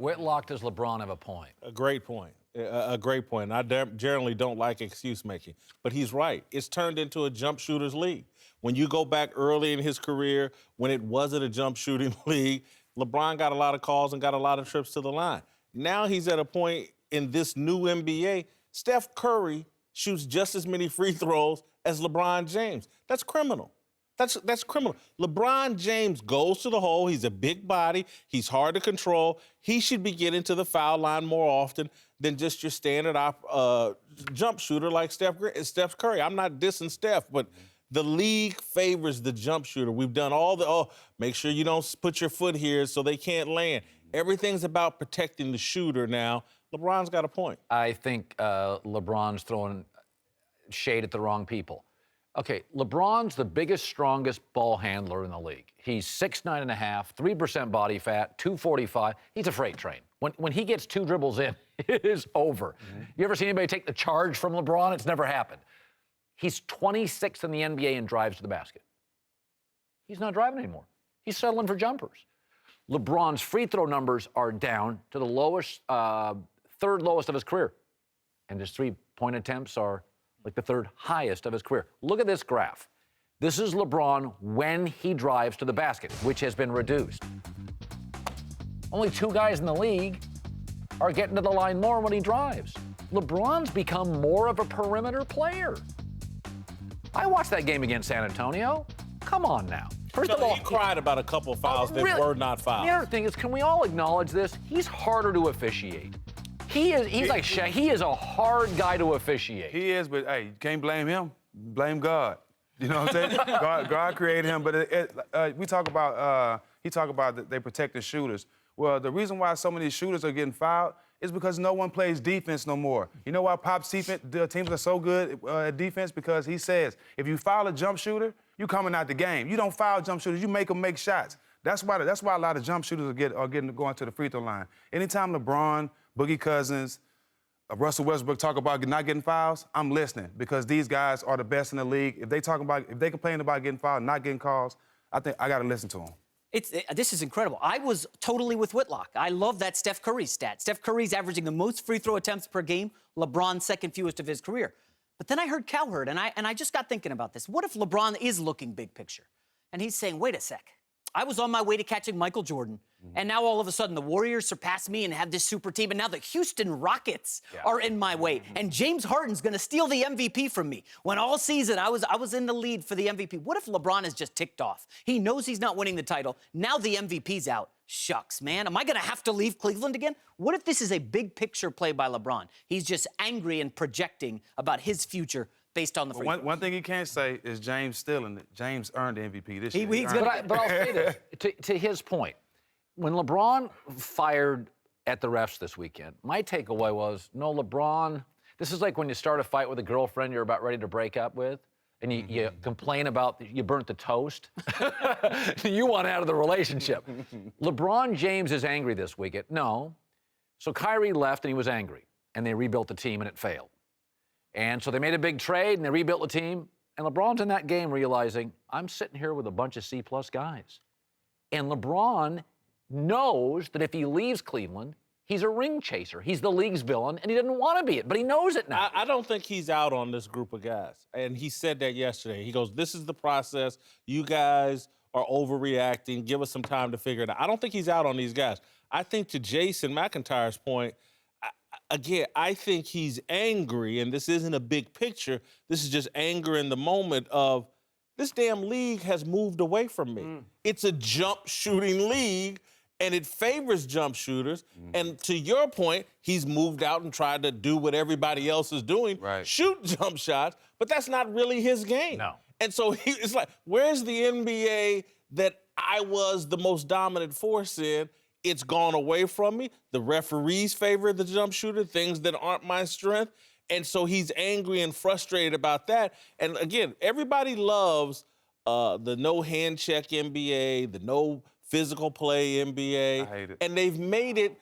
Whitlock, does LeBron have a point? A great point. A great point. I generally don't like excuse making, but he's right. It's turned into a jump shooters league. When you go back early in his career, when it wasn't a jump shooting league, LeBron got a lot of calls and got a lot of trips to the line. Now he's at a point in this new NBA, Steph Curry shoots just as many free throws as LeBron James. That's criminal. That's criminal. LeBron James goes to the hole. He's a big body. He's hard to control. He should be getting to the foul line more often than just your standard jump shooter like Steph Curry. I'm not dissing Steph, but the league favors the jump shooter. We've done all the, make sure you don't put your foot here so they can't land. Everything's about protecting the shooter now. LeBron's got a point. I think LeBron's throwing shade at the wrong people. Okay, LeBron's the biggest, strongest ball handler in the league. He's 6'9.5", 3% body fat, 245. He's a freight train. When he gets 2 dribbles in, it is over. You ever seen anybody take the charge from LeBron? It's never happened. He's 26th in the NBA in drives to the basket. He's not driving anymore. He's settling for jumpers. LeBron's free throw numbers are down to the lowest, third lowest of his career. And his three-point attempts are like the third highest of his career. Look at this graph. This is LeBron when he drives to the basket, which has been reduced. Only 2 guys in the league are getting to the line more when he drives. LeBron's become more of a perimeter player. I watched that game against San Antonio. Come on now. First of all, he cried about a couple of fouls that were not fouls. The other thing is, can we all acknowledge this? He's harder to officiate. He's like Shaq. He is a hard guy to officiate. He is, but hey, you can't blame him. Blame God. You know what I'm saying? God created him, but we talk about he talk about that they protect the shooters. Well, the reason why so many shooters are getting fouled is because no one plays defense no more. You know why Pop's defense, the teams are so good at defense? Because he says if you foul a jump shooter, you coming out the game. You don't foul jump shooters, you make them make shots. That's why a lot of jump shooters are going to the free throw line. Anytime LeBron, Boogie Cousins, Russell Westbrook talk about not getting fouls, I'm listening because these guys are the best in the league. If they complain about getting fouled, not getting calls, I think I got to listen to them. This is incredible. I was totally with Whitlock. I love that Steph Curry stat. Steph Curry's averaging the most free throw attempts per game. LeBron's second fewest of his career. But then I heard Cowherd, and I just got thinking about this. What if LeBron is looking big picture? And he's saying, wait a sec. I was on my way to catching Michael Jordan, and now all of a sudden the Warriors surpass me and have this super team, and now the Houston Rockets are in my way, and James Harden's going to steal the MVP from me. When all season I was in the lead for the MVP. What if LeBron is just ticked off? He knows he's not winning the title. Now the MVP's out. Shucks, man. Am I going to have to leave Cleveland again? What if this is a big picture play by LeBron? He's just angry and projecting about his future based on the free throws. One thing he can't say is James stealing it. James earned the MVP this year. But I'll say this, to his point, when LeBron fired at the refs this weekend, my takeaway was, no, LeBron, this is like when you start a fight with a girlfriend you're about ready to break up with, and you complain about you burnt the toast. You want out of the relationship. LeBron James is angry this weekend. No. So Kyrie left and he was angry, and they rebuilt the team and it failed. And so they made a big trade, and they rebuilt the team. And LeBron's in that game realizing, I'm sitting here with a bunch of C-plus guys. And LeBron knows that if he leaves Cleveland, he's a ring chaser. He's the league's villain, and he doesn't want to be it, but he knows it now. I don't think he's out on this group of guys. And he said that yesterday. He goes, this is the process. You guys are overreacting. Give us some time to figure it out. I don't think he's out on these guys. I think to Jason McIntyre's point, again, I think he's angry, and this isn't a big picture. This is just anger in the moment of, this damn league has moved away from me. It's a jump shooting league, and it favors jump shooters. And to your point, he's moved out and tried to do what everybody else is doing, shoot jump shots, but that's not really his game. No. And so it's like, where's the NBA that I was the most dominant force in? It's gone away from me. The referees favor the jump shooter, things that aren't my strength. And so he's angry and frustrated about that. And again, everybody loves the no hand check NBA, the no physical play NBA. I hate it. And they've made it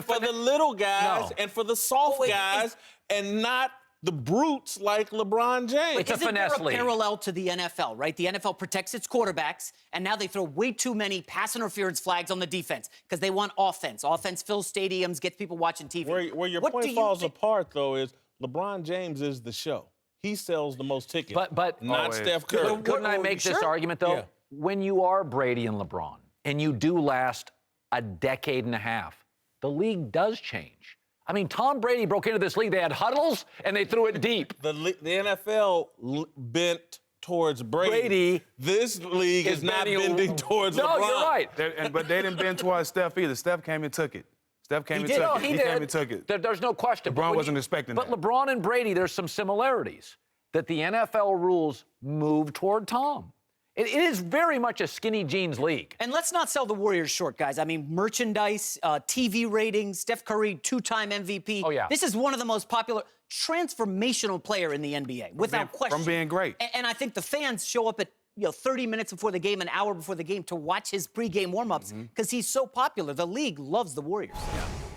for the little guys and for the soft guys and not the brutes like LeBron James. It's a Isn't finesse there a league. parallel to the NFL, right? The NFL protects its quarterbacks, and now they throw way too many pass interference flags on the defense because they want offense. Offense fills stadiums, gets people watching TV. Where your What do point you falls think- apart, though, is LeBron James is the show. He sells the most tickets, But not Always. Steph Curry. Couldn't I make this Sure. argument, though? Yeah. When you are Brady and LeBron, and you do last a decade and a half, the league does change. I mean, Tom Brady broke into this league. They had huddles, and they threw it deep. The NFL bent towards Brady. This league is not bending towards No, LeBron. you're right. But they didn't bend towards Steph either. Steph came and took it. Steph came and did. took No, it. he He did. came and took it. There's no question. LeBron But when wasn't expecting But that. LeBron and Brady, there's some similarities that the NFL rules move toward Tom. It is very much a skinny jeans league. And let's not sell the Warriors short, guys. I mean, merchandise, TV ratings, Steph Curry, two-time MVP. Oh, yeah. This is one of the most popular, transformational player in the NBA, without question. From being great. And I think the fans show up at 30 minutes before the game, an hour before the game, to watch his pregame warm-ups because he's so popular. The league loves the Warriors.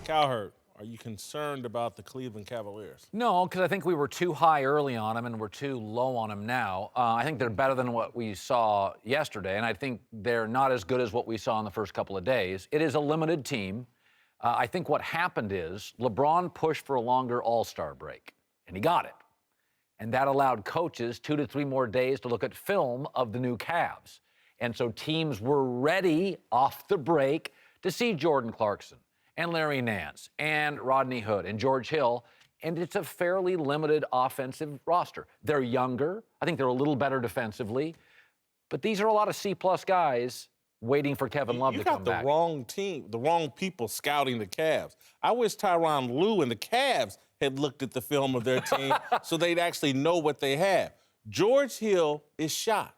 Cowherd, are you concerned about the Cleveland Cavaliers? No, because I think we were too high early on them and we're too low on them now. I think they're better than what we saw yesterday, and I think they're not as good as what we saw in the first couple of days. It is a limited team. I think what happened is LeBron pushed for a longer All-Star break, and he got it. And that allowed coaches 2 to 3 more days to look at film of the new Cavs. And so teams were ready off the break to see Jordan Clarkson and Larry Nance and Rodney Hood and George Hill, and it's a fairly limited offensive roster. They're younger. I think they're a little better defensively, but these are a lot of C-plus guys waiting for Kevin Love You to got come the back. wrong team, the wrong people scouting the Cavs. I wish Tyronn Lue and the Cavs had looked at the film of their team so they'd actually know what they have. George Hill is shot.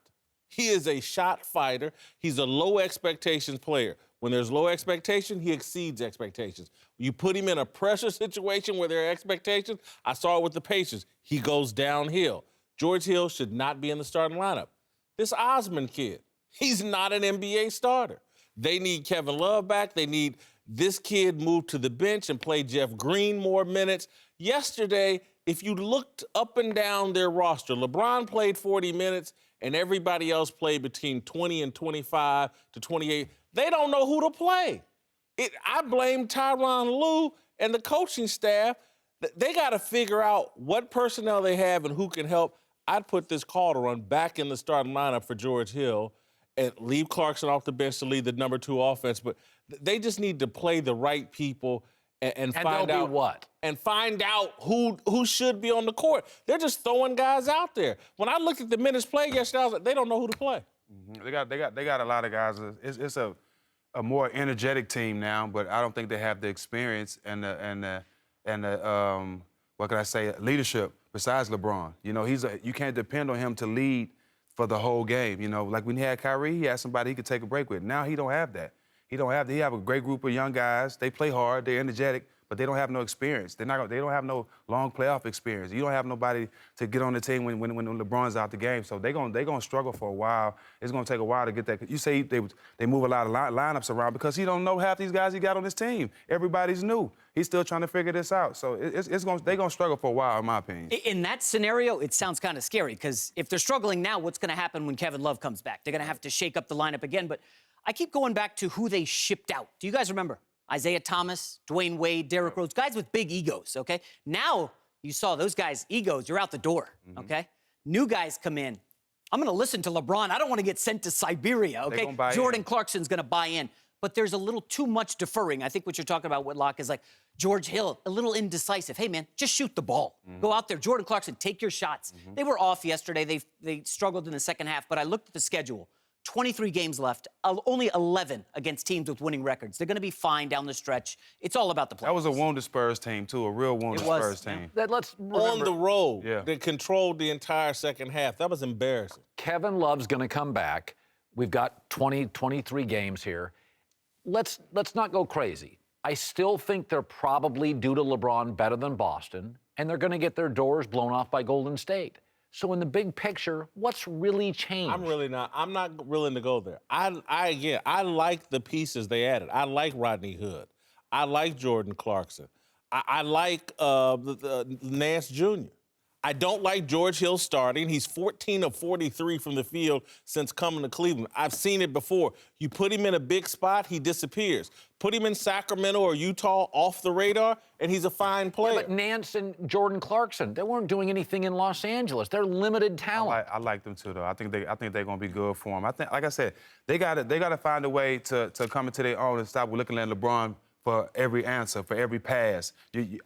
He is a shot fighter. He's a low expectations player. When there's low expectation, he exceeds expectations. You put him in a pressure situation where there are expectations, I saw it with the Pacers, he goes downhill. George Hill should not be in the starting lineup. This Osman kid, he's not an NBA starter. They need Kevin Love back. They need this kid moved to the bench and play Jeff Green more minutes. Yesterday, if you looked up and down their roster, LeBron played 40 minutes and everybody else played between 20 and 25 to 28. They don't know who to play. I blame Tyronn Lue and the coaching staff. They got to figure out what personnel they have and who can help. I'd put this call to run back in the starting lineup for George Hill and leave Clarkson off the bench to lead the number 2 offense. But they just need to play the right people and find they'll out be what? And find out who should be on the court. They're just throwing guys out there. When I looked at the minutes played yesterday, I was like, they don't know who to play. They got a lot of guys. It's a more energetic team now, but I don't think they have the experience and the what can I say, leadership besides LeBron. You know, you can't depend on him to lead for the whole game. You know, like when he had Kyrie, he had somebody he could take a break with. Now he don't have that. He have a great group of young guys. They play hard, they're energetic, but they don't have no experience. They don't have no long playoff experience. You don't have nobody to get on the team when LeBron's out the game. So they're gonna struggle for a while. It's gonna take a while to get that. You say they move a lot of lineups around because he don't know half these guys he got on his team. Everybody's new. He's still trying to figure this out. So they're gonna struggle for a while, in my opinion. In that scenario, it sounds kind of scary because if they're struggling now, what's going to happen when Kevin Love comes back? They're going to have to shake up the lineup again. But I keep going back to who they shipped out. Do you guys remember? Isaiah Thomas, Dwayne Wade, Derrick Rose, guys with big egos, okay? Now you saw those guys' egos, you're out the door, okay? New guys come in. I'm going to listen to LeBron. I don't want to get sent to Siberia, okay? gonna buy Jordan in. Clarkson's going to buy in. But there's a little too much deferring. I think what you're talking about, Whitlock, is like George Hill, a little indecisive. Hey, man, just shoot the ball. Go out there. Jordan Clarkson, take your shots. They were off yesterday. They struggled in the second half. But I looked at the schedule. 23 games left, only 11 against teams with winning records. They're going to be fine down the stretch. It's all about the playoffs. That was a wounded Spurs team, too, a real wounded Spurs team. Let's remember, On the road, Yeah. they controlled the entire second half. That was embarrassing. Kevin Love's going to come back. We've got 23 games here. Let's not go crazy. I still think they're probably, due to LeBron, better than Boston, and they're going to get their doors blown off by Golden State. So in the big picture, what's really changed? I'm not willing to go there. I like the pieces they added. I like Rodney Hood. I like Jordan Clarkson. I like Nance Jr. I don't like George Hill starting. He's 14 of 43 from the field since coming to Cleveland. I've seen it before. You put him in a big spot, he disappears. Put him in Sacramento or Utah off the radar, and he's a fine player. Yeah, but Nance and Jordan Clarkson, they weren't doing anything in Los Angeles. They're limited talent. I like them too, though. I think they're gonna be good for him. I think, like I said, they gotta find a way to come into their own and stop looking at LeBron for every answer, for every pass.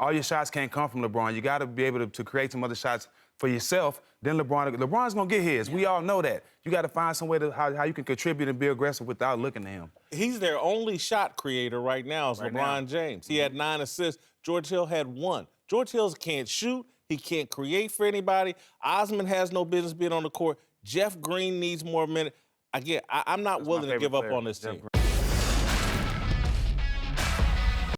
All your shots can't come from LeBron. You got to be able to create some other shots for yourself. Then LeBron's going to get his. We all know that. You got to find some way to how you can contribute and be aggressive without looking at him. He's their only shot creator right now is LeBron James. He had 9 assists. George Hill had 1. George Hill can't shoot. He can't create for anybody. Osman has no business being on the court. Jeff Green needs more minutes. Again, I'm not willing to give up on this team.